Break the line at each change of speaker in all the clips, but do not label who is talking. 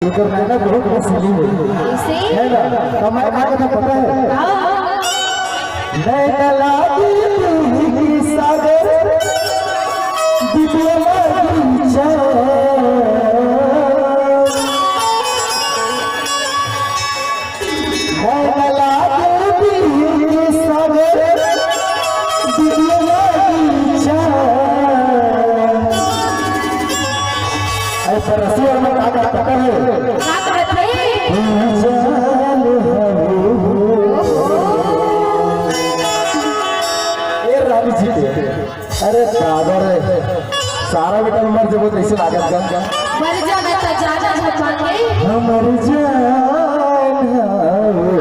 इधर रहना बहुत मुश्किल है ना। हमारे का पता है नैना लागी की सागर दिव्य बगीचा नैना लागी की सागर दिव्य बगीचा ऐसा रसिया में का पता है अरे सागर सारा बेटा मर जब ऐसे लागत का
मर जाना तो जाना भगवान
मर जान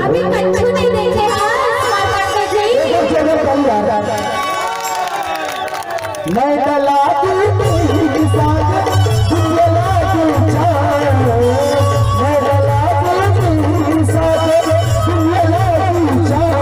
अभी कच्चू नहीं देखे
मैं कला की सागर दुनिया लागी छान मैं कला की सागर दुनिया लागी छान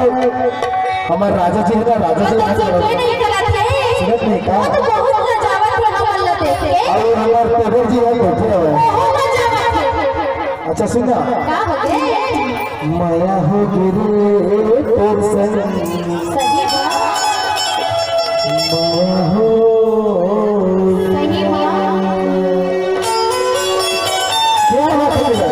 हमारे राजा जी का राजा जी
नहीं गलत है
सुनत नहीं का
वो तो बहुत लजावत है हम लते थे
और हमारे पेपर जी है बैठे हुए
बहुत लजावत है
अच्छा सुना
का होते
माया हो गिरे तोर संग
सही बात
माया हो
सही बात
क्या बात है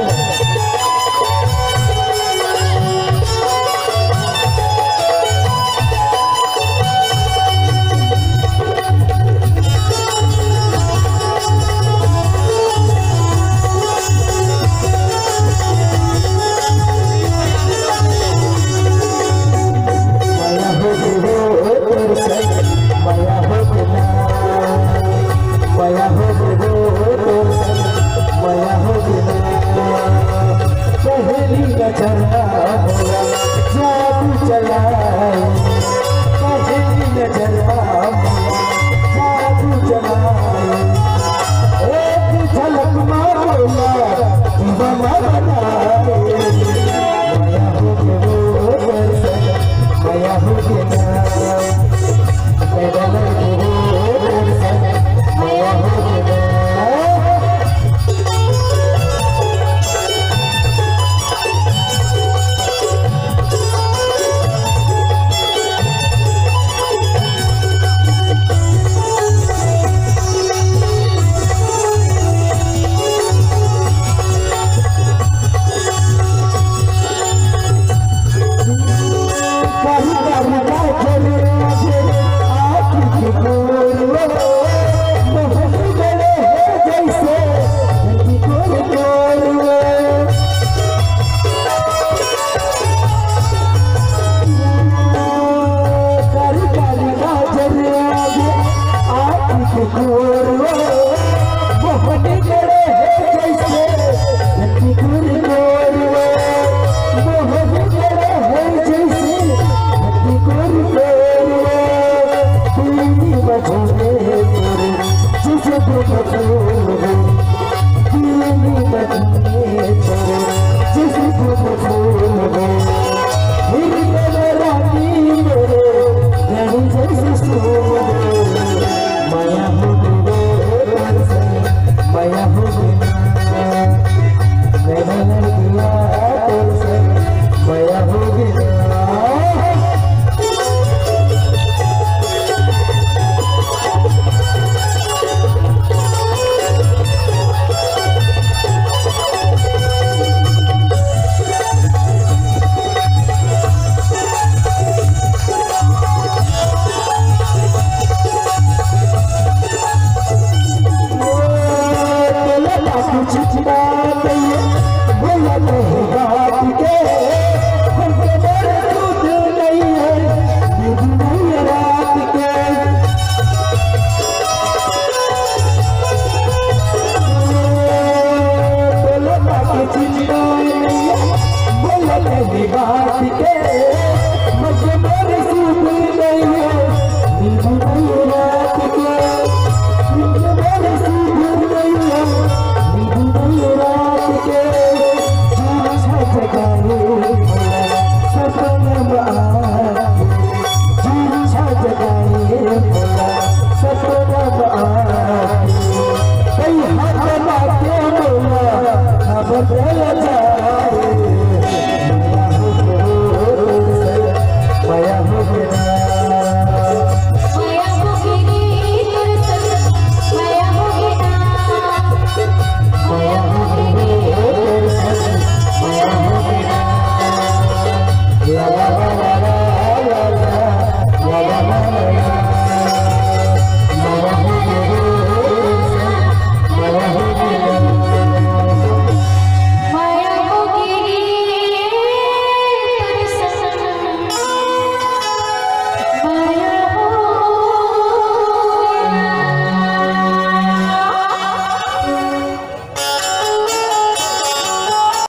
Kari kari kari